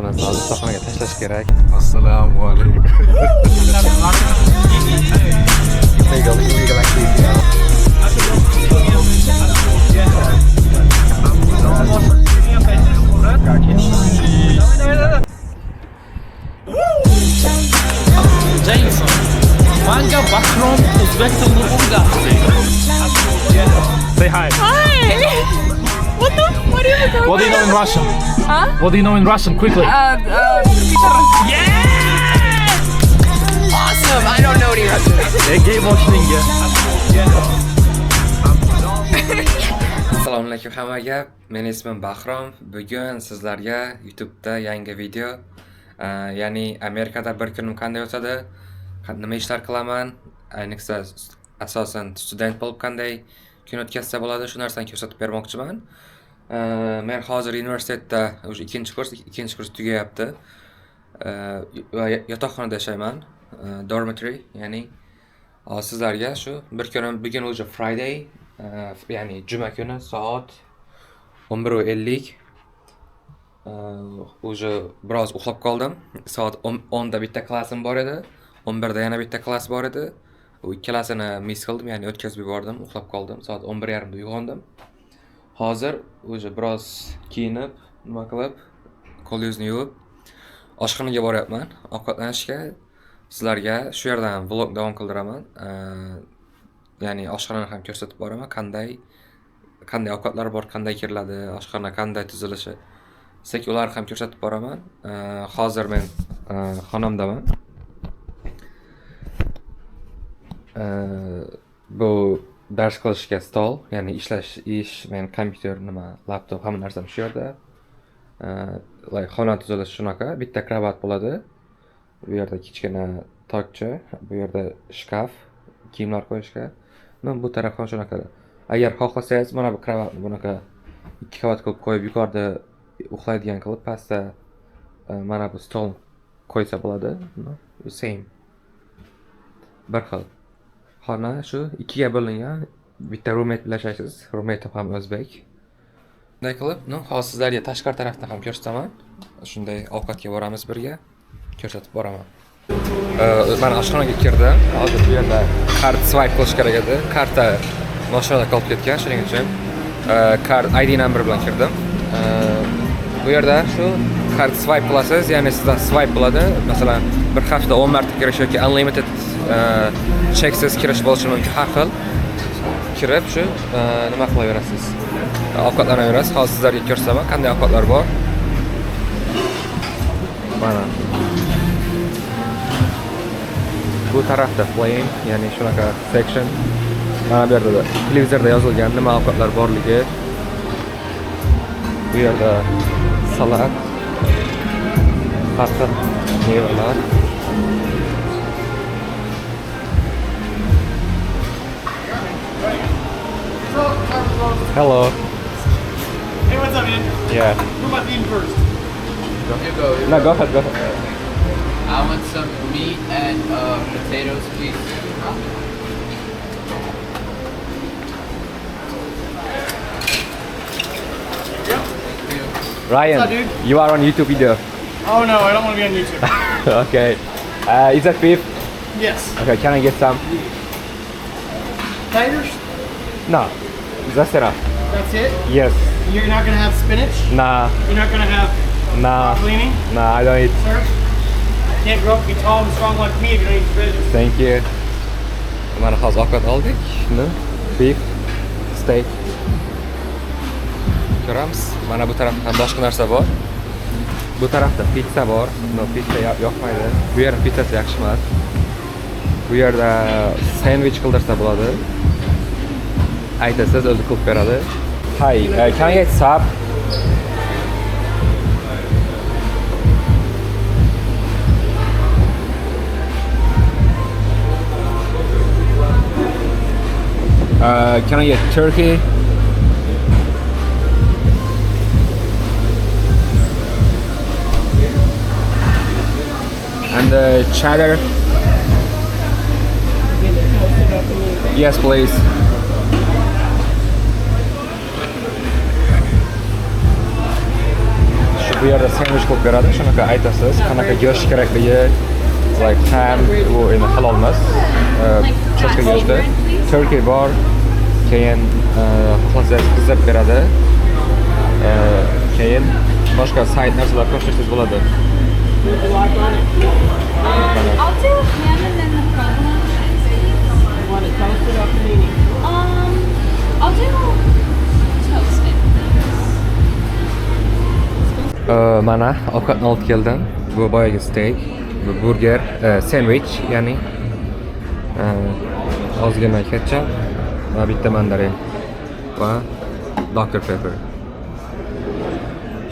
Hozir ustaxonaga tashlash kerak. Assalomu alaykum. Jason, manga background Uzbek tilini o'rgatdi. Say hi. Hi! What are you talking What do you know in Russian? Huh? What do you know in Russian? Quickly. Yeah! Awesome! I don't know any Russian. Game watching. Assalomu alaykum hammaga. Mening ismim Bahrom. Bugun sizlarga YouTube'da yangi video, ya'ni Amerikada bir kunim qanday o'tadi, nima ishlar qilaman, ayniqsa asosan student bo'lib qanday kun o'tkazsa bo'ladi, shu narsani ko'rsatib bermoqchiman. Men hozir universitetda o'sha ikkinchi kurs tugayapti. Va yotoqxonada yashayman. Dormitory, ya'ni sizlarga shu bir kunim bugun o'sha Friday, ya'ni juma kuni soat 11:50 o'sha biroz uxlab qoldim. Soat 10 da bitta klassim bor edi. 11 da yana bitta klass bor edi. U ikkalasini miss qildim, ya'ni o'tkazib yubordim, uxlab qoldim. Soat 11:30 da uyg'ondim. Hozir o'sha biroz kiyinib, nima qilib, qo'l yuzni yuvib, oshxonaga boryapman ovqatlanishga. Sizlarga shu yerdan vlog davom qildiraman. Ya'ni oshxonani ham ko'rsatib boraman, qanday ovqatlar bor, qanday kiriladi, oshxona qanday tuzilishi. Sizga ularni ham ko'rsatib boraman. Hozir men xonamdaman. Bu dars qilishga stol, ya'ni men kompyuter, laptop, hamma narsam shu yerda. Xona tuzilishi shunaqa, bitta kravat bo'ladi. Bu yerda kichkina tokcha, bu yerda shkaf, kiyimlar qo'yishga. Bu taraf ham shunaqa. Agar xohlasangiz, mana bu kravatni bunaqa 2 qavat qilib qo'yib, yuqorida uxlaydigan qilib, pastda mana bu stol qo'ysa bo'ladi. Same. Bir xil. Xona shu 2 ga bo'lingan. Bitta roommate bilan yashaysiz. Roommate ham o'zbek. Bunday qilib, hozir sizlarga tashqari tarafdan ham ko'rsataman. Shunday ovqatga boramiz birga. Ko'rsatib boraman. Men oshxonaga kirdim. Hozir bu yerda kart swipe qilish kerak edi. Karta mashinada qolib ketgan, shuning uchun ID number bilan kirdim. Bu yerda shu kart swipe qilasiz, ya'ni sizda swipe bo'ladi. Masalan, bir hafta 10 marta kirish yoki unlimited cheksiz kirish bo'lishi mumkin. Har xil kirib shu nima qilaverasiz. Ovqatlanaverasiz. Hozir sizlarga ko'rsataman, qanday ovqatlar bor. Mana bu tarafda flame, ya'ni shunaqa section. Mana bu yerda televizorda yozilgan nima ovqatlar borligi. Bu yerda salat, har xil mevalar. Hello. Hey, what's up, man? Yeah. Who am I feeding first? No, go ahead. I want some meat and potatoes, please. Ryan, What's up, dude? you are on YouTube video. Oh no, I don't want to be on YouTube. Okay. Is that beef? Yes. Okay, can I get some? Taters? No. That's enough. That's it? Yes. You're not going to have spinach? Nah. You're not going to have Nah. broccolini? Nah, I don't eat. Sir? Can't grow up and be tall and strong like me if you don't eat spinach. Thank you. Mana hozir ovqat oldik. Beef, steak. Ko'ramiz. Mana bu tarafda ham boshqa narsa bor. Bu tarafda pizza bor. Pizza yoqmaydi. Bu yer pizzasi yaxshi emas. Bu yerda sandwich qildirsa bo'ladi. Aytasiz, o'zi qilib beradi. Hi, can I get sub? Can I get turkey? And cheddar? Yes, please. bu yerda sandwich qilib beradi. Shunaqa aytasiz, qanaqa go'sht kerakligi, like ham, bu endi halol emas. Cho'chqa go'shti. Turkey bor. Keyin xohlasangiz qizdirib beradi. Keyin boshqa side narsalar qo'shsangiz bo'ladi. I'll do ham and then the provolone. Want it toasted or panini? I'll do toasted. Mana ovqatni olib keldim. Bu boyagi steak, bu burger, sandwich, ya'ni ozgina ketchup va bitta mandarin va Dr. Pepper.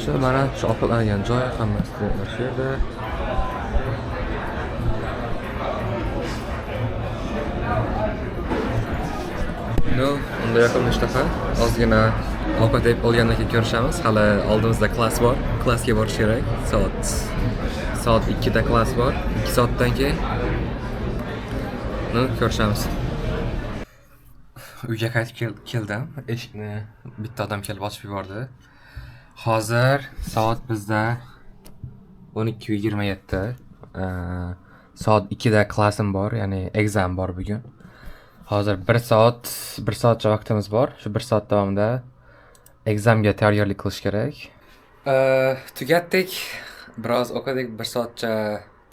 Shu mana shu ovqatlangan joy hammasi shu yerda. No, unda yoqimli ishtaha. Ozgina ovqat yeb olgandan keyin ko'rishamiz. Hali oldimizda klass bor. Klassga borish kerak. Soat 2 da klass bor. 2 soatdan keyin ko'rishamiz. Uyga qaytib keldim. Eshikni bitta odam kelib ochib yubordi. Hozir soat bizda 12:27. Soat 2 da klassim bor, ya'ni exam bor bugun. Hozir 1 soatcha vaqtimiz bor. Shu 1 soat davomida examga tayyorgarlik qilish kerak. Tugatdik. Biroz o'qidik, 1 soatcha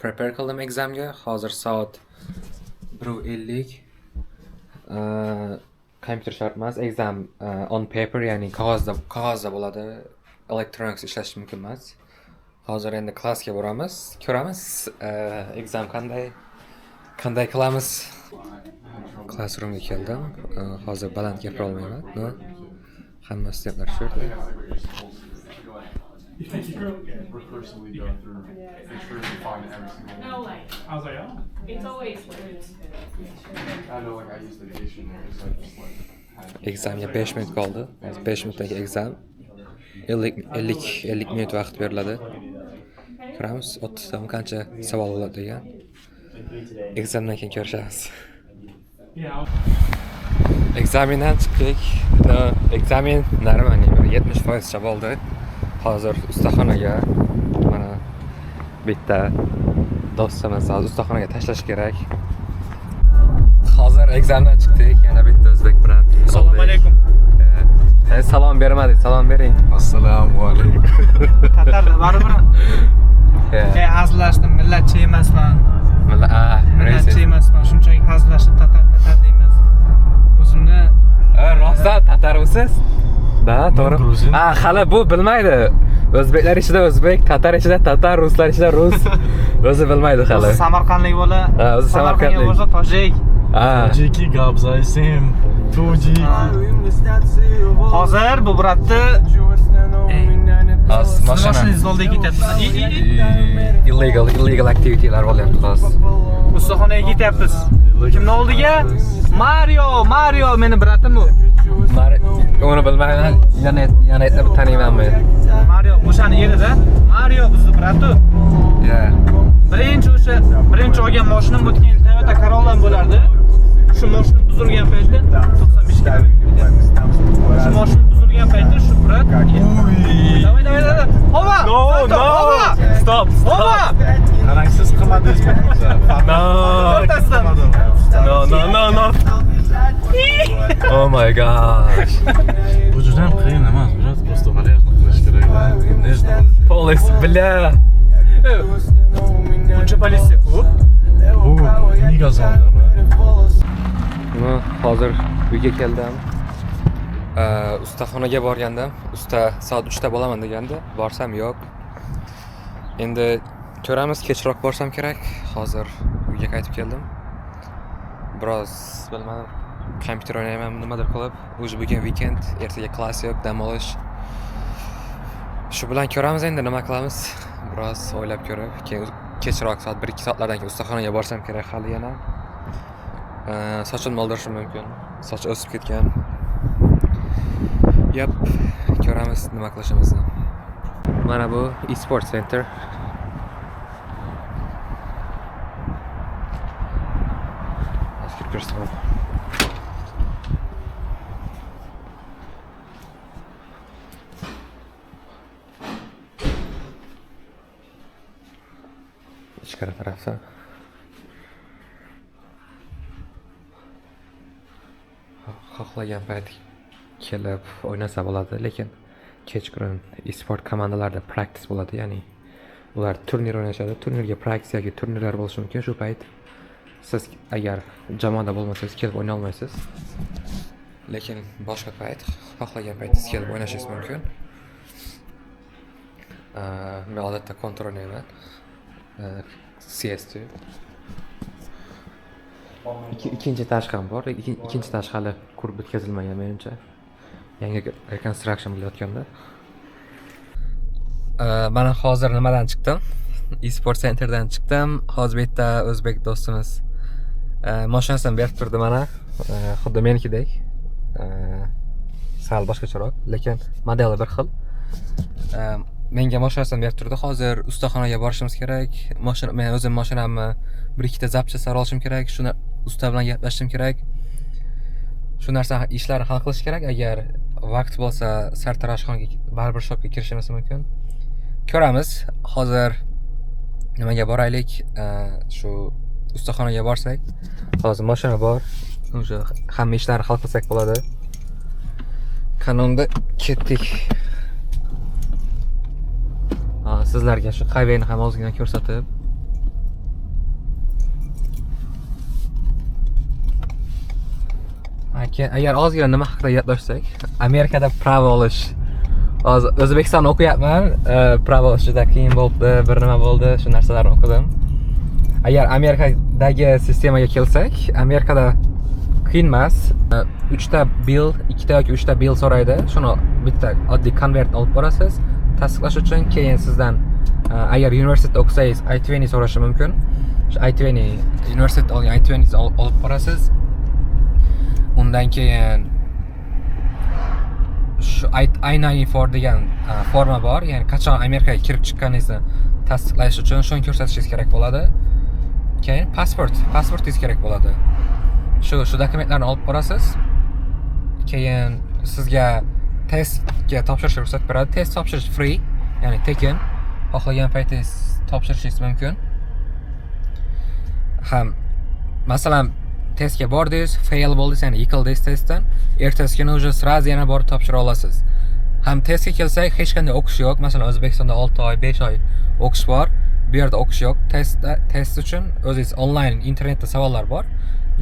prepare qildim examga. Hozir soat 1:50. Kompyuter shart emas, exam on paper, ya'ni qog'ozda bo'ladi. Electronics ishlash mumkin emas. Hozir endi klassga boramiz, ko'ramiz exam qanday qilamiz. Classroomga keldim. Hozir baland gapira olmayman. Hamma steplar shu yerda. We're personally go through, make sure we find every single one. No way. I was like, oh. It's always weird. I know, like, I use the dictionary, so I just, like, Examga 5 minut qoldi. 5 minutdagi exam. 50 minut vaqt beriladi. Ko'ramiz, 30 dan qancha savol bo'ladi degan. Examdan keyin ko'rishamiz. Examindan chiqdik. Examin normalniy 70% cha bo'ldi. Hozir ustaxonaga mana bitta do'stimiz ustaxonaga tashlash kerak. Hozir examdan chiqdik. Yana bitta o'zbek bilan. Assalomu alaykum. Salom bermadik, salom bering. Assalomu alaykum. Tatarda baribir. Hazillashdim, millatchi emasman. Millatchi emasman, shunchaki hazillashib tatar deymiz. O'zimni rostdan tatarmisiz? Da, to'g'ri. Hali bu bilmaydi. O'zbeklar ichida o'zbek, tatar ichida tatar, ruslar ichida rus. O'zi bilmaydi hali. o'zi samarqandlik bola. O'zi samarqandlik. O'zi tojik. Tojiki gabzaysim, tojik. Hozir bu bratni mashinangiz oldiga ketyapmiz. Illegal activity'lar bo'lyapti hozir. Ustaxonaga ketyapmiz. Kimning oldiga? Mario meni bratim bu. Uni bilmayman. Yana taniyman men. Mario o'shani yerida. Mario bizni bratu. Birinchi olgan mashinam o'tgan yil Toyota Corolla bo'lardi. Shu mashina buzilgan paytda 95 ga. Shu mashina buzilgan paytda shu brat. Давай. Hova! Stop. Hova! Qarangsiz qilmadingiz bitta. No. Oh my gosh. Bu juda ham qiyin emas, brat. Просто valyazni qilish kerak. Polis, bля. Buncha politsiya ko'p. Bu niga zonda, brat. Hozir uyga keldim. Ustaxonaga borgandim. Usta soat 3 da bo'laman degandi. Borsam yo'q. Endi ko'ramiz, kechroq borsam kerak. Hozir uyga qaytib keldim. Biroz bilmadim. Kompyuter o'ynayman, nimadir qilib. O'zi bugun weekend, ertaga klass yo'q, dam olish. Shu bilan ko'ramiz endi nima qilamiz. Biroz o'ylab ko'rib, keyin kechroq soat 1-2 soatlardan keyin ustaxonaga borsam kerak hali yana. Sochimni oldirishim mumkin. Soch o'sib ketgan. Yap, ko'ramiz nima qilishimizni. Mana bu e-sport center. Askar ko'rsataman. ichkari tarafda. Xohlagan payt kelib o'ynasa bo'ladi, lekin kechqurun e-sport komandalarida practice bo'ladi, ya'ni ular turnir o'ynashadi. Turnirga practice yoki turnirlar bo'lishi mumkin. Shu payt siz agar jamoada bo'lmasangiz kelib o'ynay olmaysiz. Lekin boshqa payt, xohlagan paytingiz kelib o'ynashingiz mumkin. Men odatda kontrol o'ynayman. CS2. Ikkinchi tashq ham bor. Ikkinchi tashq hali qurib bitkazilmagan menimcha. Yangi rekonstruksiya bo'layotganda. Mana hozir nimadan chiqdim? E-sport centerdan chiqdim. Hozir bitta o'zbek do'stimiz mashinasini berib turdi mana. Xuddi menikidek. Sal boshqacharoq, lekin modeli bir xil. Menga mashinasini berib turdi. Hozir ustaxonaga borishimiz kerak. Men o'zim mashinamni bir ikkita zapcha sar olishim kerak. Shuni usta bilan gaplashishim kerak. Shu narsa ishlarni hal qilish kerak. Agar vaqt bo'lsa, sartaroshxonaga barber shopga kirishimiz mumkin. Ko'ramiz. Hozir nimaga boraylik? Shu ustaxonaga borsak, hozir mashina bor. O'sha hamma ishlarni hal qilsak bo'ladi. Kanonda ketdik. Sizlarga shu highwayni ham ozgina ko'rsatib. Agar ozgina nima haqida gaplashsak, Amerikada pravo olish. Hozir O'zbekistonni o'qiyapman, pravo olish juda qiyin bo'ldi, bir nima bo'ldi, shu narsalarni o'qidim. Agar Amerikadagi sistemaga kelsak, Amerikada qiyin emas. 3 ta bill, 2 ta yoki 3 ta bill so'raydi. Shuni bitta oddiy konvert olib borasiz. Tasdiqlash uchun keyin sizdan agar universitetda o'qisangiz I-20 so'rashi mumkin. Shu I-20 universitetda olgan I-20 olib borasiz. Undan keyin shu I-94 degan forma bor, ya'ni qachon Amerikaga kirib chiqqaningizni tasdiqlash uchun shuni ko'rsatishingiz kerak bo'ladi. Keyin pasportingiz kerak bo'ladi. Shu dokumentlarni olib borasiz. Keyin sizga testga topshirishni ruxsat beradi. Test topshirish free, ya'ni tekin. Xohlagan paytingiz topshirishingiz mumkin. Ham masalan testga bordingiz, fail bo'ldingiz, ya'ni yiqildingiz testdan, ertasi kuni уже сразу yana borib topshira olasiz. Ham testga kelsak, hech qanday o'qish yo'q. Masalan, O'zbekistonda 6 oy, 5 oy o'qish bor. Bu yerda o'qish yo'q. Test uchun o'zingiz onlayn internetda savollar bor.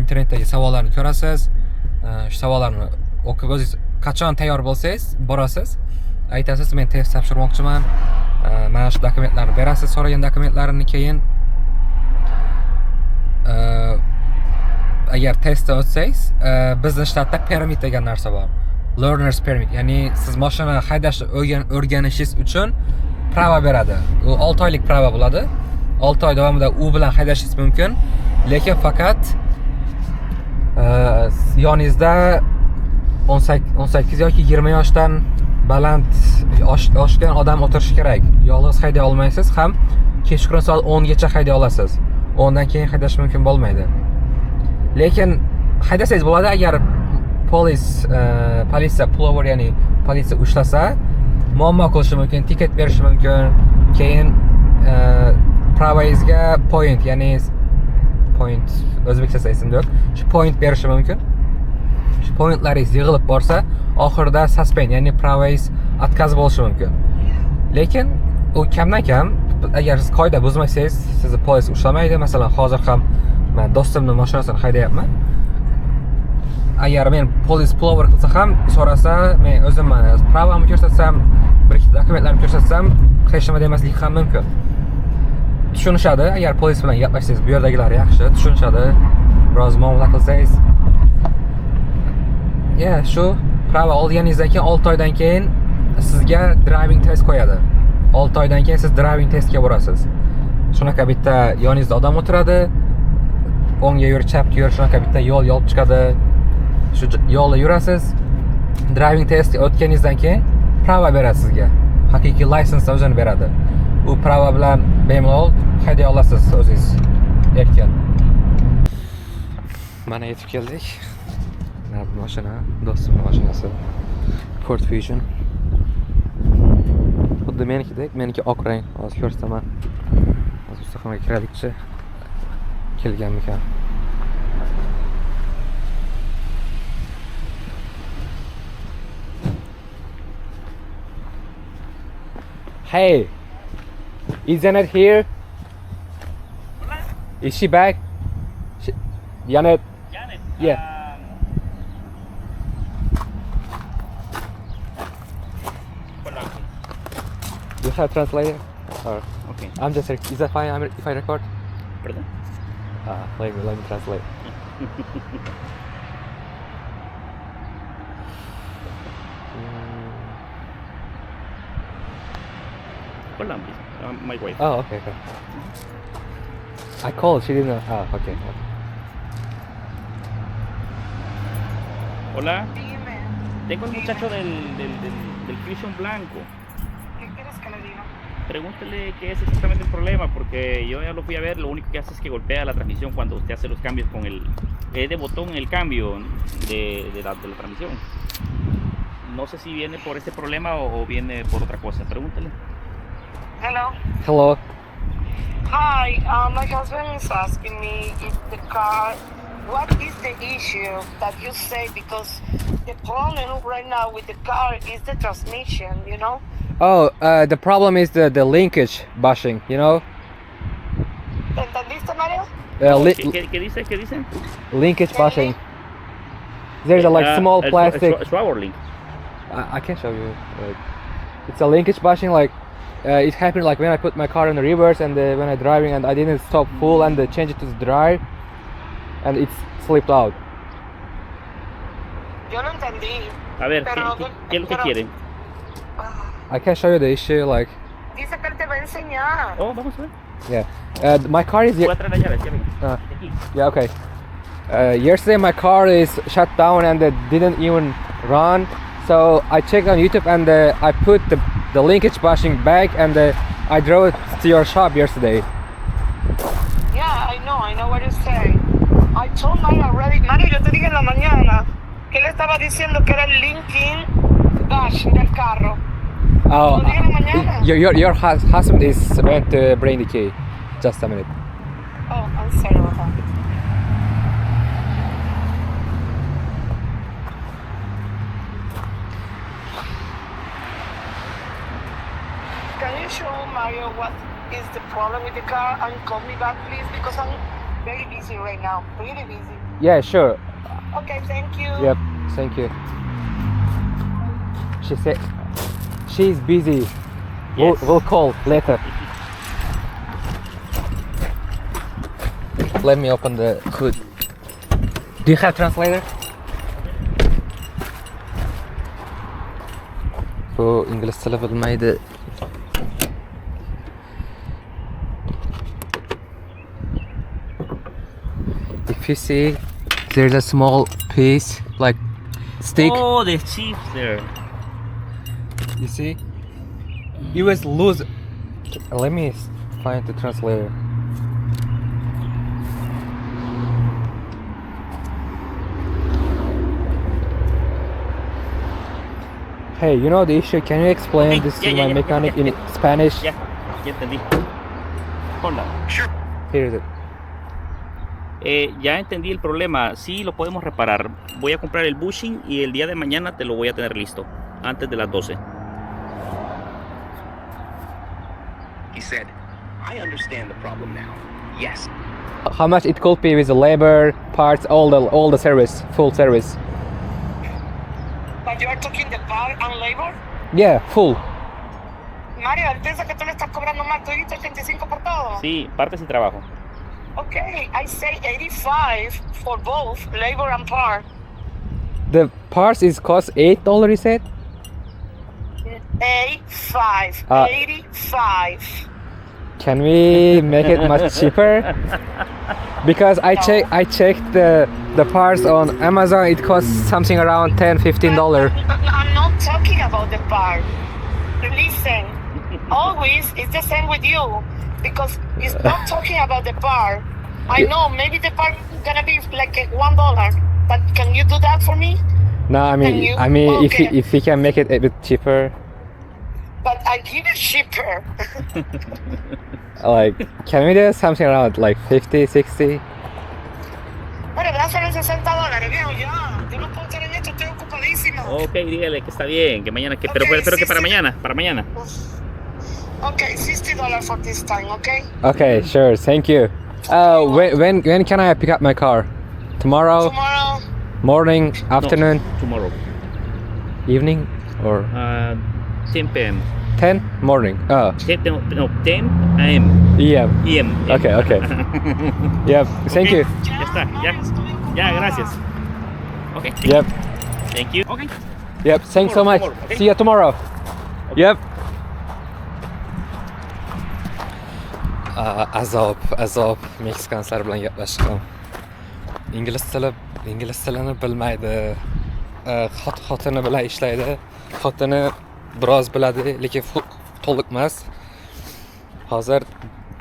Internetdagi savollarni ko'rasiz. Shu savollarni o'qib o'zingiz qachon tayyor bo'lsangiz, borasiz. Aytasiz, men test topshirmoqchiman. Mana shu dokumentlarni berasiz, so'ragan dokumentlarini keyin agar testdan o'tsangiz, bizning shtatda permit degan narsa bor. Learner's permit, ya'ni siz mashina haydashni o'rganishingiz uchun prava beradi. U 6 oylik prava bo'ladi. 6 oy davomida u bilan haydashingiz mumkin, lekin faqat yoningizda 18 yoki 20 yoshdan baland oshgan odam o'tirishi kerak. Yolg'iz hayday olmaysiz, ham kechqurun soat 10 gacha hayday olasiz. Ondan keyin haydash mumkin bo'lmaydi. Lekin haydasangiz bo'ladi, agar politsiya pullover, ya'ni politsiya ushlasa, muammo qilishi mumkin, tiket berishi mumkin. Keyin pravangizga point, ya'ni point o'zbekchasi esimda yo'q. Shu point berishi mumkin. Shu pointlaringiz yig'ilib borsa, oxirida suspend, ya'ni pravangiz отказ bo'lishi mumkin. Lekin u kamdan kam, agar siz qoida buzmasangiz, sizni polis ushlamaydi. Masalan, hozir ham men do'stimning mashinasini haydayapman. Agar men polis pullover qilsa ham, so'rasa, men o'zim pravamni ko'rsatsam, bir ikki dokumentlarni ko'rsatsam, hech nima demasligi ham mumkin. Tushunishadi, agar polis bilan gaplashsangiz, bu yerdagilar yaxshi, tushunishadi. Biroz muomala qilsangiz. Shu prava olganingizdan keyin 6 oydan keyin sizga driving test qo'yadi. 6 oydan keyin siz driving testga borasiz. Shunaqa bitta yoningizda odam o'tiradi. O'ngga yur, chapga yur, shunaqa bitta yo'l yolib chiqadi. Shu yo'lda yurasiz. Driving testni o'tganingizdan keyin prava beradi sizga. Haqiqiy lisense o'zini beradi. U prava bilan bemalol hayday olasiz o'zingiz erkin. Mana yetib keldik. Mana bu mashina, do'stimning mashinasi. Ford Fusion. Xuddi menikidek, meniki oq rang. Hozir ko'rsataman. Ustaxonaga kiradikchi. Kelganmikan. Hey, is Janet here? Is she back? Janet? Janet. Yeah. You have translator? Or Okay. I'm just. Is that fine? If I record? Perdón. Let me translate. Hola, my wife. Oh, okay. I called. She didn't know. Oh, okay. Hola. Dime, Tengo el muchacho del Fusion blanco. ¿qué quieres que le diga? Pregúntele qué es exactamente el problema, porque yo ya lo fui a ver. Lo único que hace es que golpea la transmisión cuando usted hace los cambios con el. Es de botón el cambio de la transmisión. No sé si viene por este problema o viene por otra cosa. Pregúntele. Hello. Hello. Hi, my husband is asking me if the car, what is the issue that you say, because the problem right now with the car is the transmission, you know? Oh, the problem is the linkage bushing. You know, ¿Entendiste, Mario? ¿Qué dice? ¿Qué dice? linkage bushing. There's a like small plastic. Swabber link. I can show you. Like, it's a linkage bushing. Like, it happened like when I put my car in the reverse and when I driving and I didn't stop full and change it to the drive, and it slipped out. Yo no entendí. A ver, Pero- ¿qué es lo que pero- quieren? I can show you the issue. Like, Dice que él te va a enseñar. Oh, vamos a ver. yeah, my car is. Voy a traer las llaves, ya ven. Aquí. Yeah, okay. Yesterday my car is shut down and didn't even run. So I checked on YouTube and I put the linkage bushing back and I drove it to your shop yesterday. Yeah, I know what you're saying. I told Mario already. Mario, yo te dije en la mañana que él estaba diciendo que era el linking dash del carro. Oh, Lo dije en la mañana. your husband is went to bring the key. Just a minute. Oh, I'm sorry about that. Can you show Mario what is the problem with the car and call me back, please? Because I'm very busy right now. Really busy. Yeah, sure. Okay, thank you. Yep, thank you. She said she's busy. Yes. We'll call later. Let me open the hood. Do you have translator? Bu İngiliz tili bilmaydi. If you see, there's a small piece like stick. Oh, the chips there. You see? It was loose. Let me find the translator. Hey, you know the issue? Can you explain Okay, this to yeah, my mechanic in Spanish? Ya entendí. Hola. Here is it. Ya entendí el problema. Sí, lo podemos reparar. Voy a comprar el bushing y el día de mañana te lo voy a tener listo. Antes de las 12. He said, I understand the problem now. Yes. How much it could be with the labor, parts, all the service, full service? But you are talking the car and labor? Yeah, full. Mario, él piensa que tú le estás cobrando más, tú dijiste 85 por todo. Sí, partes y trabajo. Okay, I say 85 for both labor and part. The parts is cost $8, you said? 85. Ah. 85. Can we make it much cheaper? Because I checked the parts on Amazon. It costs something around $10-15. I'm not talking about the part. Listen, always it's the same with you because it's not talking about the part. I know maybe the part is gonna be like $1, but can you do that for me? No, I Can mean, you? if Okay. you can make it a bit cheaper. but I give it cheaper. Like, can we do something around like 50, 60? Bueno, voy a hacer $60, viejo, ya. Yo no puedo estar en esto, estoy ocupadísima. Ok, dígale que está bien, que mañana, que, pero, Ok, pero que sí, sí. para mañana. Okay, $60 for this time, okay? Okay, sure, thank you. When can I pick up my car? Tomorrow, Tomorrow, morning, afternoon, No, tomorrow. evening, or 10 p.m. 10 morning? Oh, 10 a.m. yeah. EM. Okay, okay. Yep, thank you. Ya está, ya. Ya, gracias. Ok. Yep, Thank you. Ok. yep, thanks so much. Tomorrow, okay? See you tomorrow. Yep. Azob meksikanlar bilan gaplashdim. Ingliz tilini bilmaydi. Xotini bilan ishlaydi. Xotini biroz biladi, lekin to'liq emas. Hozir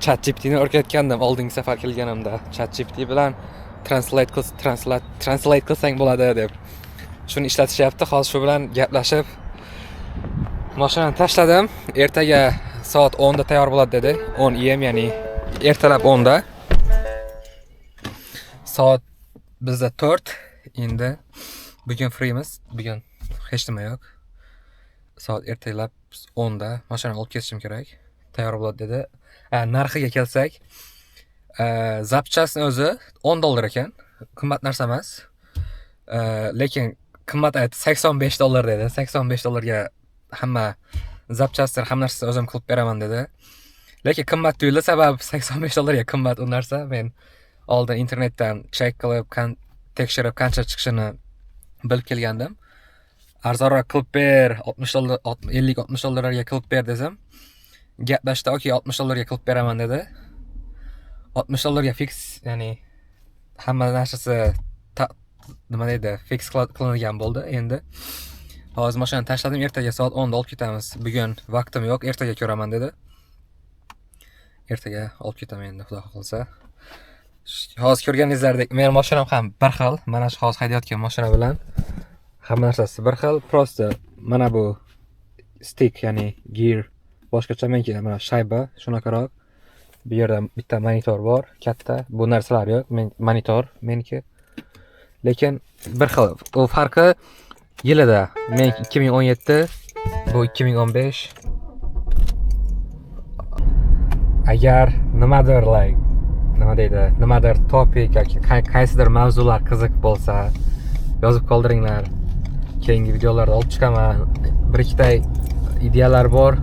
ChatGPTni o'rgatgandim oldingi safar kelganimda. ChatGPT bilan translate qilsang bo'ladi deb. Shuni ishlatishyapti. Hozir shu bilan gaplashib mashinani tashladim. Ertaga soat 10 da tayyor bo'ladi dedi. 10 am, ya'ni ertalab 10 da. Soat bizda 4. Endi bugun freemiz. Bugun hech nima yo'q. Soat ertalab 10 da mashinani olib ketishim kerak. Tayyor bo'ladi dedi. Narxiga kelsak, zapchastni o'zi $10 ekan. Qimmat narsa emas. Lekin qimmat aytdi, $85 dedi. $85 hamma zapchastlar, hamma narsani o'zim qilib beraman dedi. Lekin qimmat tuyuldi, sababi $85 qimmat u narsa. Men oldin internetdan check qilib, tekshirib qancha chiqishini bilib kelgandim. Arzonroq qilib ber, $50-60 qilib ber desam, gaplashdi, okey, $60 qilib beraman dedi. $60 fix, ya'ni hamma narsasi nima deydi, fix qilingan bo'ldi. Endi hozir mashinani tashladim, ertaga soat 10 da olib ketamiz. Bugun vaqtim yo'q, ertaga ko'raman dedi. Ertaga olib ketaman endi, xudo xohlasa. Hozir ko'rganingizdek, mening mashinam ham bir xil. Mana shu hozir haydayotgan mashina bilan hamma narsasi bir xil. Prosta mana bu stick, ya'ni gear boshqacha, menki mana shayba shunaqaroq. Bu yerda bitta monitor bor, katta. Bu narsalar yo'q. Monitor meniki. Lekin bir xil. U farqi yilida. Men 2017, bu 2015. Agar nimadir nimadir topik yoki qaysidir mavzular qiziq bo'lsa, yozib qoldiringlar. Keyingi videolarda olib chiqaman. Bir ikkita ideyalar bor.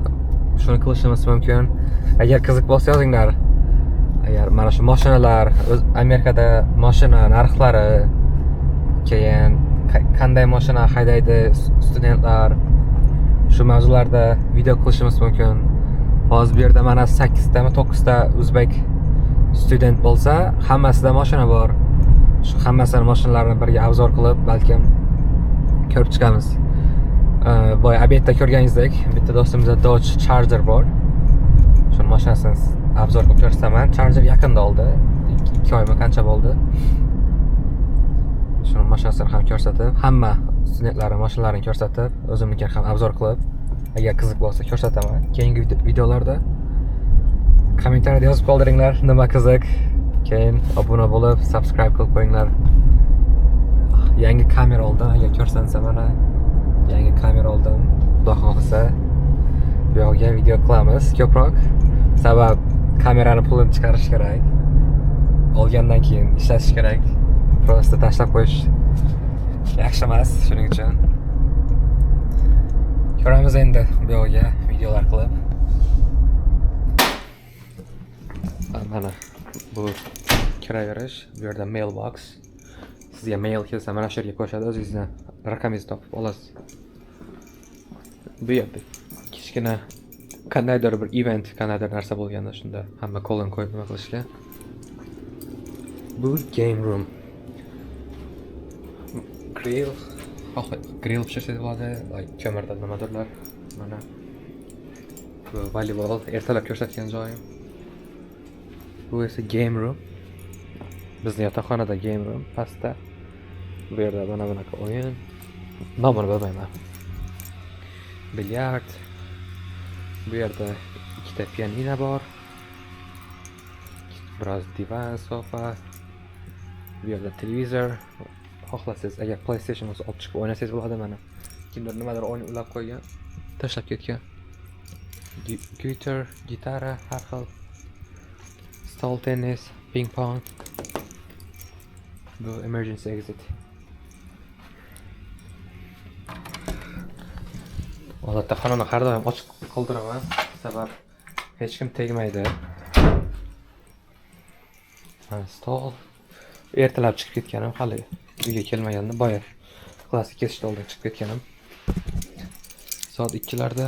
Shuni qilishimiz mumkin. Agar qiziq bo'lsa yozinglar. Agar mana shu mashinalar, Amerikada mashina narxlari, keyin qanday mashina haydaydi studentlar, shu mavzularda video qilishimiz mumkin. Hozir bu yerda mana 8 ta 9 ta o'zbek student bo'lsa, hammasida mashina bor. Shu hammasini mashinalarini birga obzor qilib, balkim ko'rib chiqamiz. Boya obedda ko'rganingizdek, bitta do'stimizda Dodge Charger bor. Shu mashinasini obzor qilib ko'rsataman. Charger yaqinda oldi. 2 oymi qancha bo'ldi. Shuni mashinasini ham ko'rsatib, hamma studentlarning mashinalarini ko'rsatib, o'zimnikini ham obzor qilib, agar qiziq bo'lsa ko'rsataman. Keyingi videolarda kommentariyada yozib qoldiringlar, nima qiziq. Keyin obuna bo'lib, subscribe qilib qo'yinglar. Yangi kamera oldim, agar ko'rsansa mana yangi kamera oldim. Xudo xohlasa bu yerga video qilamiz ko'proq. Sabab kamerani pulini chiqarish kerak. Olgandan keyin ishlatish kerak. Prosta tashlab qo'yish yaxshi emas, shuning uchun ko'ramiz endi bu yerga videolar qilib. Mana bu kiraverish, bu yerda mailbox. Sizga mail kelsa mana shu yerga qo'shadi, o'zingizni raqamingizni topib olasiz. Bu yerda kichkina qandaydir bir event, qandaydir narsa bo'lganda shunda hamma qo'lin qo'yib nima qilishga. Bu game room. Grill pishirsa bo'ladi, ko'mirda nimadirlar. Mana bu voleybol, ertalab ko'rsatgan joyim. Bu esa game room. Bizning yotoqxonada game room pastda. Bu yerda mana bunaqa o'yin. Nomini bilmayman. Bilyard. Bu yerda ikkita pianino bor. Biroz divan, sofa. Bu yerda televizor. Xohlasangiz agar PlayStation bo'lsa olib chiqib o'ynasangiz bo'ladi mana. Kimdir nimadir o'ylab qo'ygan, tashlab ketgan. Gitara, har xil. Stol tennis, ping pong. Bu emergency exit. Odatda xonani har doim ochiq qoldiraman, sabab hech kim tegmaydi. Stol. Ertalab chiqib ketganim, hali uyga kelmaganda boya klassik ketishdan oldin chiqib ketganim. Soat 2larda.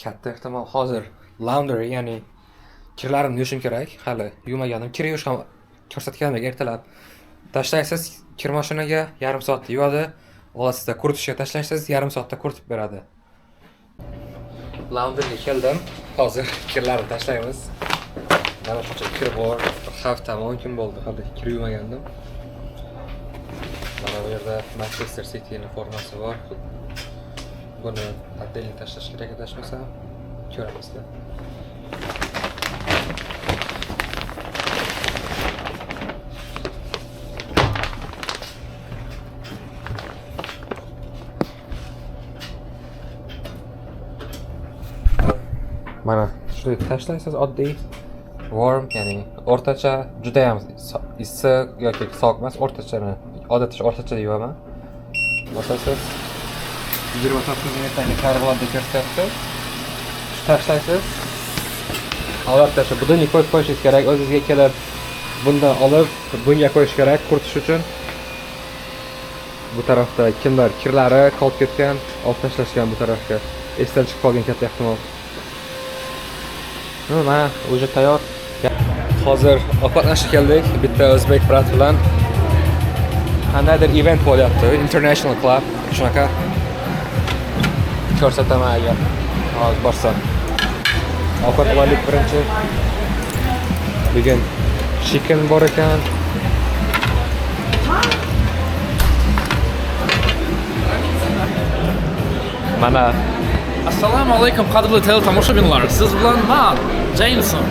Katta ehtimol hozir laundry, ya'ni kirlarimni yuvishim kerak. Hali yuvmaganim, kir yuvish ham ko'rsatganimdek ertalab tashlaysiz kir mashinaga yarim soatda yuvadi. Olasizda quritishga tashlaysiz yarim soatda quritib beradi. Laundryga keldim. Hozir kirlarni tashlaymiz. Mana shuncha kir bor. Hafta 10 kun bo'ldi hali kir yuvmagandim. Mana bu yerda Manchester City'ning formasi bor. Buni отдельно tashlash kerak, adashmasam. Ko'ramizda. Mana shuni tashlaysiz, oddiy warm, ya'ni o'rtacha, juda ham issiq yoki sovuq emas, o'rtachani, odatda o'rtachada yuvaman. Bosasiz 29 metrga karvonda ko'rsatyapti. Tashlaysiz. Albatta shu budilnik qo'yib qo'yishingiz kerak, o'zingizga kelib bundan olib bunga qo'yish kerak quritish uchun. Bu tarafda kimlar kirlari qolib ketgan, olib tashlashgan bu tarafga. Esdan chiqib qolgan katta ehtimol. Mana уже tayyor. Hozir ovqatlashga keldik. Bitta o'zbek brat bilan qandaydir event bo'lyapti. International Club shunaqa. Ko'rsataman agar hozir borsam. Ovqatlandik birinchi. Bugun chicken bor ekan. Mana Assalomu alaykum qadrli teletomoshabinlar. Siz bilan men Jameson.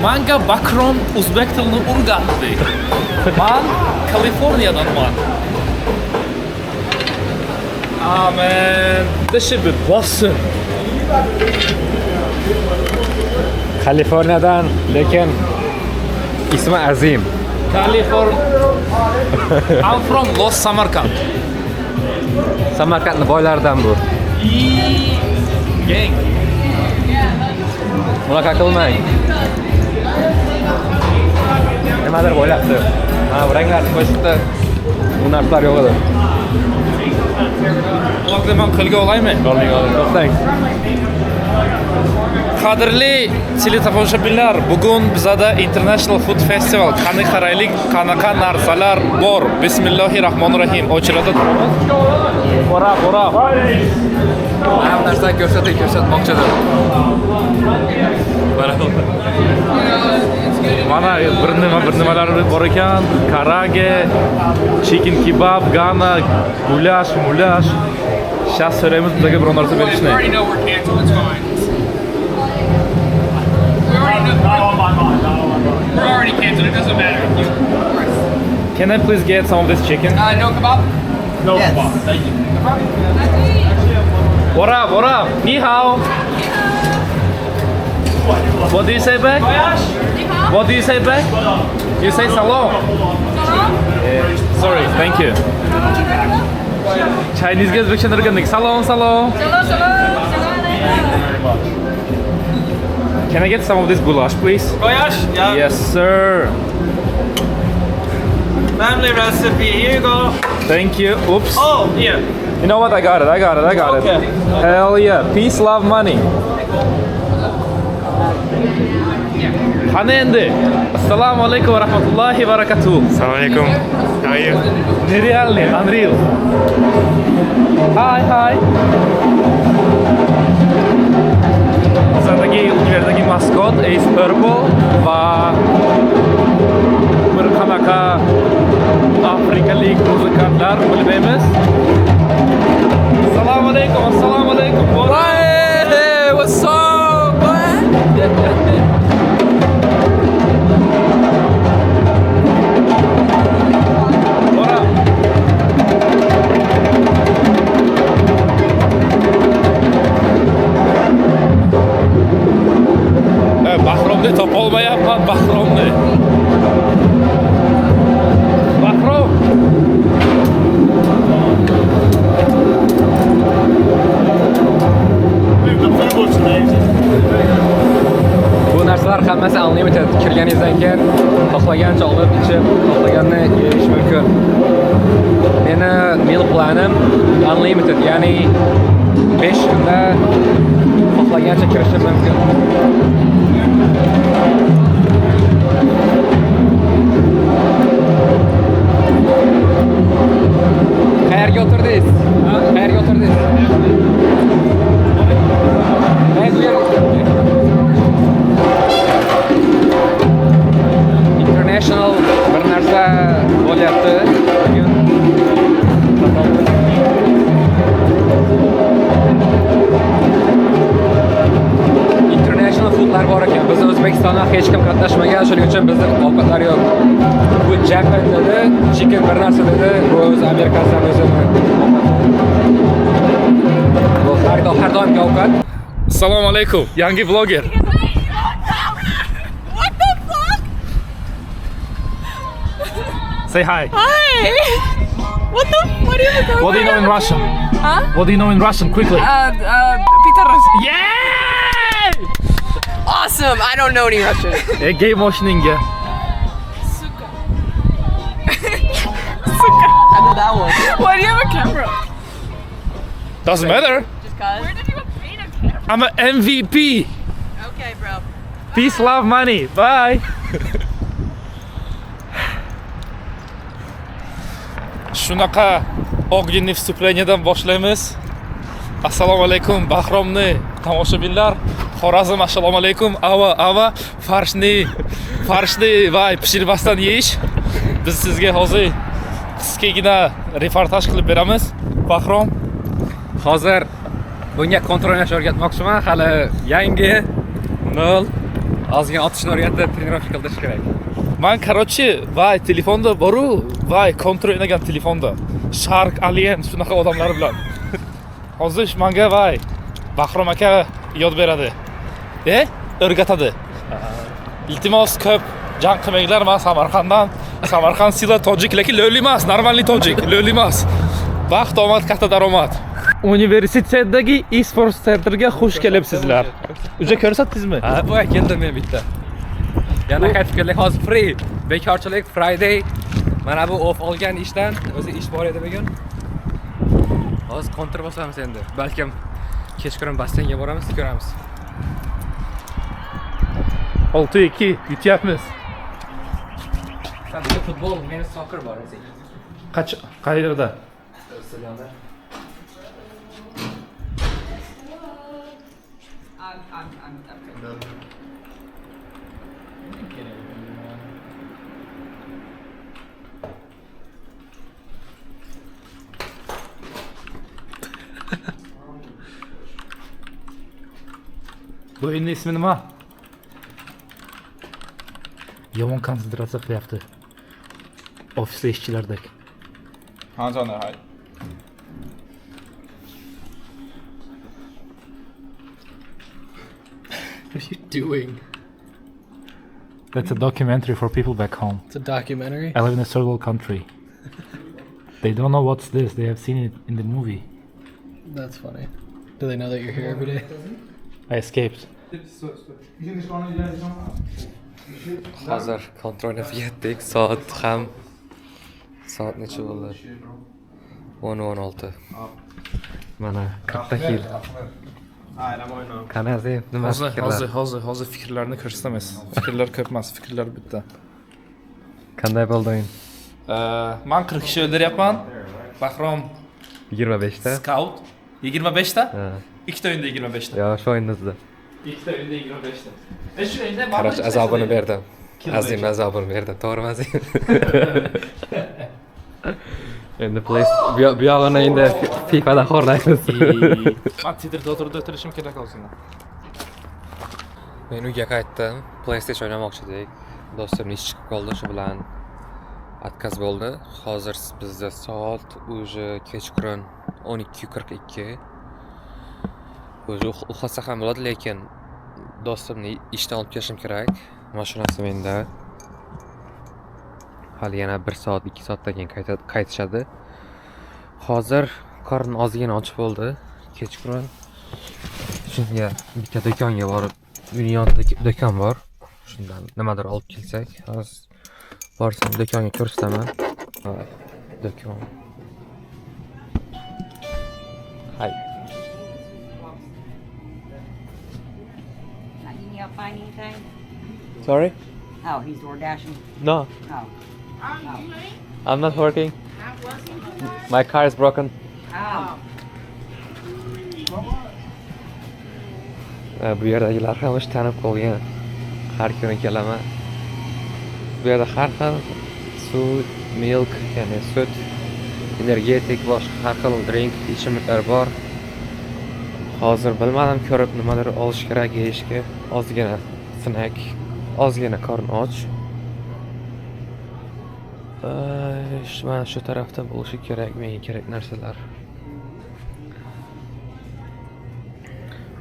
Menga Bakron o'zbek tilini o'rgatdi. Men Kaliforniyadanman. Amen. Dishi bir bosim. Kaliforniyadan, lekin ismi Azim. I'm from Los Samarkand. Samarqandning boylaridan bu. Gang. Bunaqa qilmang. Nimadir bo'lyapti. Mana bu ranglarni qo'shibdi. Bu narsalar yo'q edi. Ularni men qo'lga olaymi? Oling. To'xtang. Qadrli teletomoshabinlar, bugun bizada International Food Festival. Qani qaraylik, qanaqa narsalar bor. Bismillahirrohmanirrohim. Ochiladi. Bora. Mana bu narsani ko'rsatmoqchidir. Mana bir nimalar bor ekan. Karage, chicken kebab, gana, gulash, mulash. Shas so'raymiz bizga biror narsa berishni. We already know we're canceled, it's fine. We're already canceled, it doesn't matter. Can I please get some of this chicken? No kebab? No kebab, thank you. What up? Ni hao. What do you say back? What do you say back? You say salam. Sorry, thank you. Chinese guys Russian organic. Salam. Can I get some of this goulash, please? Goulash? Yeah. Yes, sir. Family recipe. Here you go. Thank you. Oops. Oh, here. You know what? I got it. Okay. Hell yeah. Peace, love, money. Qani endi? Assalomu alaykum va rahmatullohi va barakatuh. Assalamu alaikum. How are you? Nerealny, unreal. Hi. Bizadagi univerdagi maskot Ace Purple va bir qanaqa afrikalik muzikantlar bilmaymiz. qilaman Bahromni. Bahrom. Bu narsalar hammasi unlimited. Kirganingizdan keyin xohlagancha olib ichib, xohlaganini yeyish mumkin. Meni meal planim unlimited, ya'ni 5 kunda xohlagancha kirishim mumkin. Qayerga o'tirdingiz? Qayerga o'tirdingiz? International bir narsa bo'lyapti. International foodlar bor ekan. Biz O'zbekistondan hech kim qatnashmagan, shuning uchun bizda ovqatlar yo'q. Bu Japan dedi, chicken bir narsa dedi, bu o'z Amerikasidan o'zini. Bu har doimgi ovqat. Assalomu alaykum. Yangi vlogger. What the fuck? Say hi. Hi. What the? What are you talking What do you know in Russian? Huh? What do you know in Russian? Quickly. Pitaros. Yeah! Awesome. I don't know any Russian. Game motioningga. Suka. Suka. I know that one. Why do you have a camera? Doesn't matter. Just cause. Where did you obtain a camera? I'm an MVP. Okay, bro. Peace, love, money. Bye. Shunaqa ongli vstuplenияdan boshlaymiz. Assalomu alaykum Bahromni tomoshabinlar. Xorazm assalomu alaykum. Ava farshni va pishirmasdan yeyish. Biz sizga hozir qisqagina reportaj qilib beramiz. Bahrom, Hozir bunga kontrol o'rgatmoqchiman. Hali yangi 0 ozgina otishni o'rgatib trenirovka qilish kerak. man короче, vay telefonda boru, vay kontrol etmagan telefonda. Shark Alien shunaqa odamlar bilan. Hozir menga vay Bahrom aka yod beradi. O'rgatadi. Iltimos ko'p jang qilmanglar, men Samarqanddan. Samarqand sila tojik, lekin lo'li emas, normalniy tojik, lo'li emas. Baxt, omad, katta daromad. Universitetdagi e-sport centerga xush kelibsizlar. Uje ko'rsatdingizmi? Ha, bu keldim men bitta. Yana qaytib keldik, hozir free. Bekorchilik Friday. Mana bu off olgan ishdan, o'zi ish bor edi bugun. Hozir kontra bosamiz endi. Balkim kechqurun basseynga boramiz, ko'ramiz. 6-2 yutyapmiz. Bizda futbol, meni soccer bor edi. Qayerda? Stadionda. Bu o'yinning ismi nima? Yomon konsentratsiya qilyapti. Ofisda ishchilardek. Hands on their height. What are you doing? That's a documentary for people back home. It's a documentary? I live in a third world country. They don't know what's this. They have seen it in the movie. That's funny. Do they know that you're here every day? I escaped. Hozir kontrolga yetdik. Soat necha bo'ldi? 10:16. Mana 40 yil. Qanaqa nima fikrlar? Hozir fikrlarni ko'rsatamiz. Fikrlar ko'p emas, fikrlar bitta. Qanday bo'ldi o'yin? Men 40 kishi o'ldiryapman. Bahrom 25 ta. Scout 25 ta? Ha. Ikkita o'yinda 25 ta. Yo, shu o'yinimizda. Ikkita o'yinda 25 ta. Shu o'yinda Qarаш azobini berdim. Azim azobini berdim. To'g'rimi Azim? Endi bu yog'ini endi FIFAda xo'rlaymiz. Men Twitterda o'tirishim kerak hozir. Men uyga qaytdim. PlayStation o'ynamoqchi edik. Do'stimning ishi chiqib qoldi, shu bilan отказ bo'ldi. Hozir bizda soat уже kechqurun 12:42. O'zi uxlasa ham bo'ladi, lekin do'stimni ishdan olib kelishim kerak. mashinasi menda. Hali yana 1 soat, 2 soatdan keyin qaytishadi. Hozir qorn ozgina och bo'ldi. Kechqurun shunga bitta do'konga borib, uning yonida do'kon bor. Shundan nimadir olib kelsak, hozir borsam do'konga ko'rsataman. Do'kon. Hi. You need to find anything? Sorry? Oh, he's door dashing. No, Oh. I'm not working. My car is broken. Oh. Bu yerdagilar ham o'sha tanib qolgan. Har kuni kelaman. Bu yerda har xil suv, milk, ya'ni sut, energetik, boshqa har xil drink, ichimliklar bor. Hozir bilmadim, ko'rib nimadir olish kerak yeyishga. Ozgina snack, ozgina qorn och. Mana shu tarafda bo'lishi kerak, menga kerak narsalar.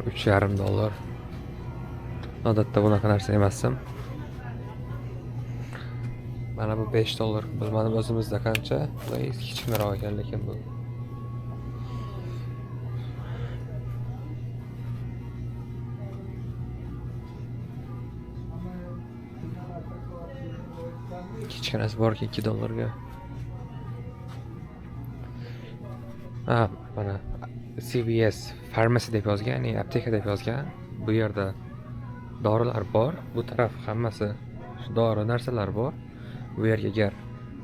$3.5. Odatda bunaqa narsa emasdim. Mana bu $5. Bilmadim o'zimizda qancha. Kichkinaroq ekan lekin bu. Kichkinasi borki $2 ga. Mana CVS Pharmacy deb yozgan, ya'ni apteka deb yozgan. Bu yerda dorilar bor. Bu taraf hammasi dori narsalar bor. Bu yerga agar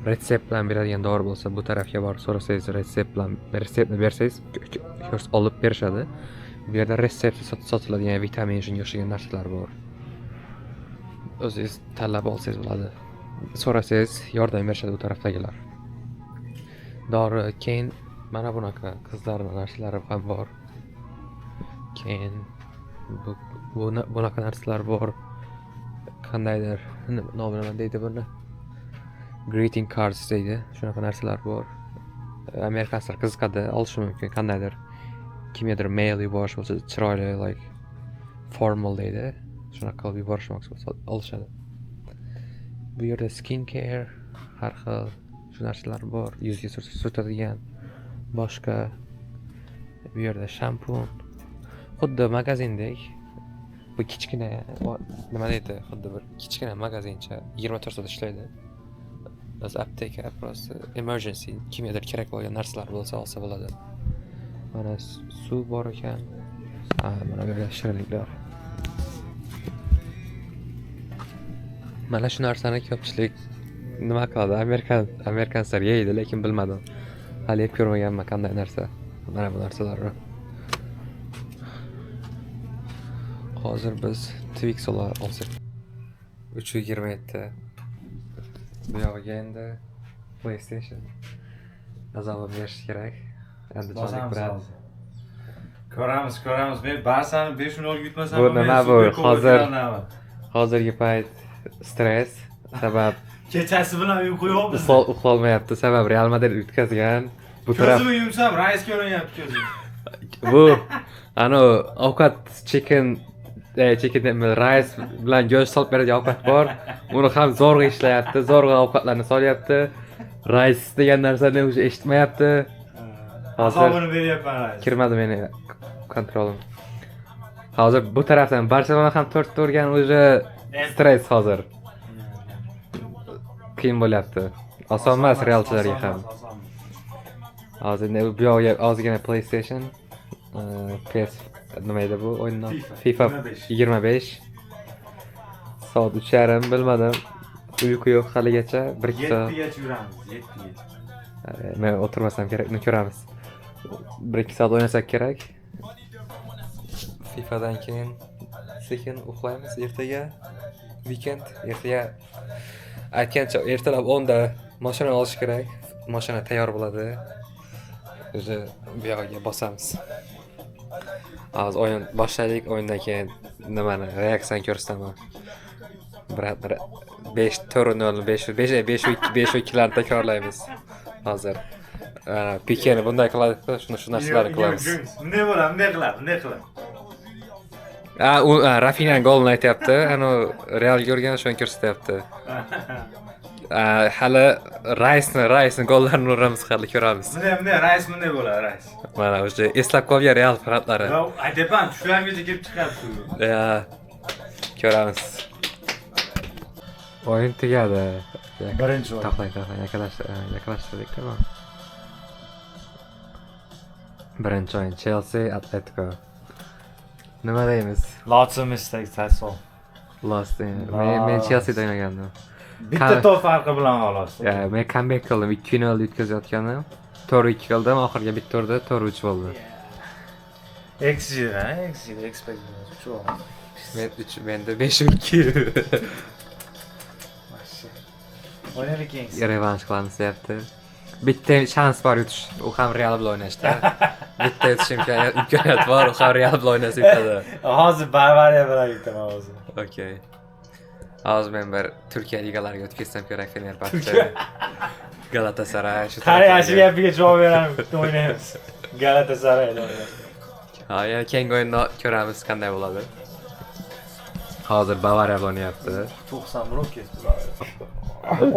retsept bilan beradigan dori bo'lsa, bu tarafga borib so'rasangiz, retseptni bersangiz, olib berishadi. Bu yerda retsept sotiladigan vitamin, shunga o'xshagan narsalar bor. O'zingiz tanlab olsangiz bo'ladi. So'rasangiz yordam berishadi bu tarafdagilar. Dori, keyin mana bunaqa qizlarning narsalari ham bor. Keyin bunaqa narsalar bor. Qandaydir nomi nima deydi buni? Greeting cards deydi. Shunaqa narsalar bor. Amerikanlar qiziqadi, olishi mumkin. Qandaydir kimgadir mail yuborish bo'lsa, chiroyli, like formal deydi. Shunaqa qilib yuborishmoqchi bo'lsa, olishadi. Bu yerda skin care, har xil shu narsalar bor. Yuzga surtadigan boshqa. Bu yerda shampun. Xuddi magazindek. Bu kichkina nima deydi? Xuddi bir kichkina magazincha 24 soat ishlaydi. Biz apteka, просто emergency, kimgadir kerak bo'lgan narsalar bo'lsa olsa bo'ladi. Mana suv bor ekan. Mana bu yerda shirinliklar. Mana shu narsani ko'pchilik nima qiladi? Amerikanlar yeydi, lekin bilmadim. Hali yeb ko'rmaganman qanday narsa. Mana bu narsalarni. Hozir biz Twix olsak 3.27. Bu yoqqa endi PlayStation azobini berish kerak. Endi Ko'ramiz. Men Barsani 5-0 yutmasam, bu nima bu? Hozirgi payt stress sabab kechasi bilan uyqu yo'qmiz. Uxlolmayapti, sabab Real Madrid yutqazgan. Bu taraf ko'zimni yumsam, rais ko'rinyapti ko'zim. Bu ovqat chicken rais bilan go'sht solib beradigan ovqat bor. Uni ham zo'rg'a ishlayapti, zo'rg'a ovqatlarni solyapti. Rais degan narsani o'zi eshitmayapti. Hozir buni beryapman rais. Kirmadi meni kontrolim. Hozir bu tarafdan Barselona ham 4 urgan, o'zi stress hozir. Qiyin bo'lyapti. Oson emas realchilarga ham. Hozir bu yoqqa ozgina PlayStation, PS nima edi bu o'yinni? FIFA 25. Soat 3:30 bilmadim. Uyqu yo'q haligacha. 1-2 soat. 7gacha yuramiz, 7gacha. Men o'tirmasam kerak, uni ko'ramiz. 1-2 soat o'ynasak kerak. FIFAdan keyin sekin uxlaymiz. Ertaga weekend, ertaga aytgancha ertalab 10 da mashina olish kerak. Mashina tayyor bo'ladi. O'zi bu yoqqa bosamiz. Hozir o'yin boshlaylik, o'yindan keyin nimani reaksiyani ko'rsataman. 5-0, 5-2 larni takrorlaymiz. Hozir Pikeni bunday qiladi, shu narsalarni qilamiz. Bunday bo'ladi, bunday qiladi. Rafinha golini aytyapti. Ana Real ko'rgan shuni ko'rsatyapti. Hali Raisni gollarini uramiz, hali ko'ramiz. Bunday rais bunday bo'ladi, rais. Mana o'sha eslab qolgan Real faqatlari. Yo, aytaman, tushlargacha kelib chiqyapti. Ya, ko'ramiz. O'yin tugadi. Birinchi o'yin. Taxlay, yakalashtirdik-da. Birinchi o'yin Chelsea Atletico. Nima deymiz? Lots of mistakes, that's all. Lost. Men Chelsea'da o'ynagandim. Bitta to'p farqi bilan xolos. Ya, men comeback qildim. 2-0 yutkazayotgandim. 4-2 qildim, oxirgi bitta urdi, 4-3 bo'ldi. XG, expect. Menda 5-2. O'ynab ekings. Revansh qilamiz deyapti. Bitta shans bor yutish, u ham Real bilan o'ynashda. Bitta yutish imkoniyat bor, u ham Real bilan o'ynasa yutadi. Hozir Bavariya bilan yutaman hozir. Okey. Hozir men bir Turkiya ligalariga o'tkazsam kerak, Fenerbahçe, Galatasaray shu. Qani yaxshi gapiga javob beramiz, o'ynaymiz. Galatasarayda o'ynaymiz. Ha, yana keyingi o'yinni ko'ramiz qanday bo'ladi. Hozir Bavariya bilan o'ynayapti. 90 rok ketdi.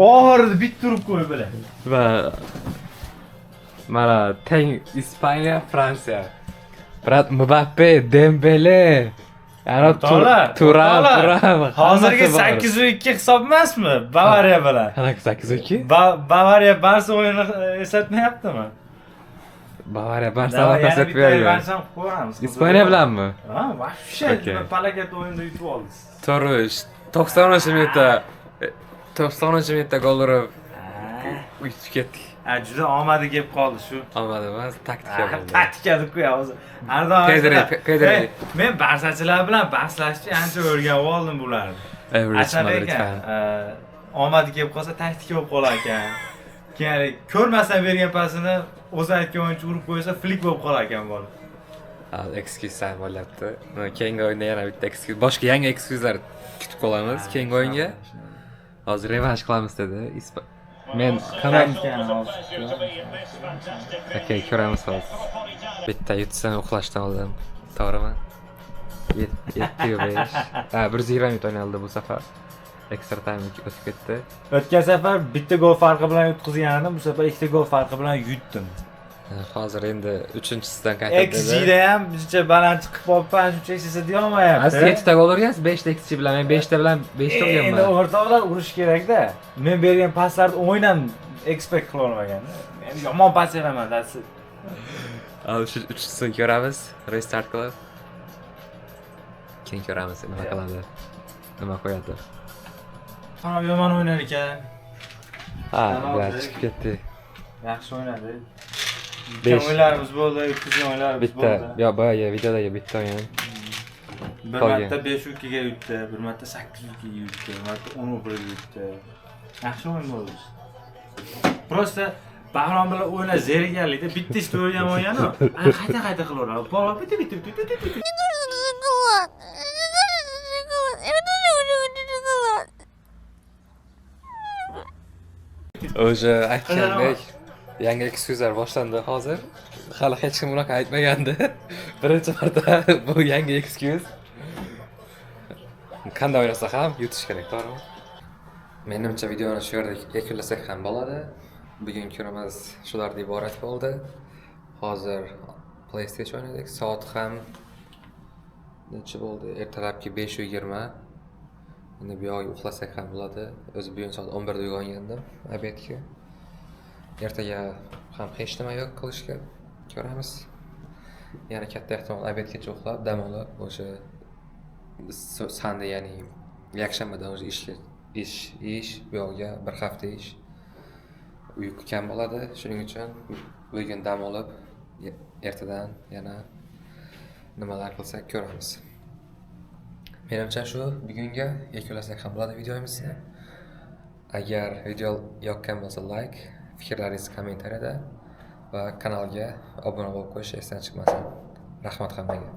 Oxirida bitta urib qo'y bilan. Va mana teng Ispaniya, Fransiya. Brat Mbappe, Dembele. Ana Turan. Hozirgi 8-2 hisob emasmi? Bavariya bilan. Qanaqa 8-2? Bavariya Barsa o'yini eslatmayaptimi? Bavariya Barsa eslatib beradi. Ispaniya bilanmi? Ha, вообще palakat o'yinda yutib oldi. To'g'ri, 90-minutda gol urib yutib ketdik. Juda omadi kelib qoldi shu. Omadi emas, taktika bo'ldi. Taktika-ku o'zi. Pedri. Men Barsachilar bilan bahslashni ancha o'rganib oldim bularni. Omadi kelib qolsa taktika bo'lib qolar ekan. Keyin ko'rmasdan bergan pasini o'zi aytgan o'yinchi urib qo'ysa flik bo'lib qolar ekan bola. Ekskizlar bo'lyapti. Keyingi o'yinda yana bitta ekskiz, boshqa yangi ekskizlar kutib qolamiz keyingi o'yinga. Hozir revansh qilamiz dedi. Men qanday okey, ko'ramiz hozir. Bitta yutsam uxlashdan oldin. To'g'rimi? 7-5. 120 minut o'ynaldi bu safar. Extra time o'tib ketdi. O'tgan safar bitta gol farqi bilan yutqizgandim, bu safar ikkita gol farqi bilan yutdim. Hozir endi 3-chisidan qaytadi. XG da ham bizcha baland chiqib qolibman, shunchaki siz deya olmayapti. Siz 7 ta gol urgansiz, 5 ta XG bilan, men 5 ta bilan 5 ta urganman. Endi o'rtoqlar urish kerak-da. Men bergan paslarni o'yindan expect qila olmagan. Men yomon pas beraman, dasi. Shu 3-chisini ko'ramiz, restart qilib. Keyin ko'ramiz nima qiladi. Nima qo'yadi. Ana yomon o'ynar ekan. Chiqib ketdi. Yaxshi o'ynadi. Bitta o'yinlarimiz bo'ldi, o'tkazgan o'yinlarimiz bo'ldi. Bitta, yo boya videodagi bitta o'yin. Bir marta 5-2 ga yutdi, bir marta 8-2 ga yutdi, bir marta 10-1 ga yutdi. Yaxshi o'yin bo'ldi. Prosta Bahrom bilan o'ynash zeriganlikda bitta ishni o'rganib olganu, qayta qilaveradi. Bola bitta. O'sha aytgandek yangi ekskuzlar boshlandi hozir. Hali hech kim unaqa aytmagandi. Birinchi marta bu yangi ekskuz. Qanday o'ynasa ham yutish kerak, to'g'rimi? Menimcha videoni shu yerda yakunlasak ham bo'ladi. Bugungi kunimiz shulardan iborat bo'ldi. Hozir PlayStation o'ynadik. Soat ham necha bo'ldi? Ertalabki 5:20. Endi bu yoqqa uxlasak ham bo'ladi. O'zi bugun soat 11 da uyg'ongandim obedga. Ertaga ham hech nima yo'q qilishga. Ko'ramiz. Yana katta ehtimol obedgacha uxlab, dam olib, o'sha sanda, ya'ni yakshanbadan o'sha ish bu yoqqa bir hafta ish. Uyqu kam bo'ladi. Shuning uchun bugun dam olib, ertadan yana nimalar qilsak ko'ramiz. Menimcha shu bugunga yakunlasak ham bo'ladi videomizni. Agar video yoqqan bo'lsa like, fikrlaringizni kommentariyada va kanalga obuna bo'lib qo'yish esdan chiqmasin. Rahmat hammaga.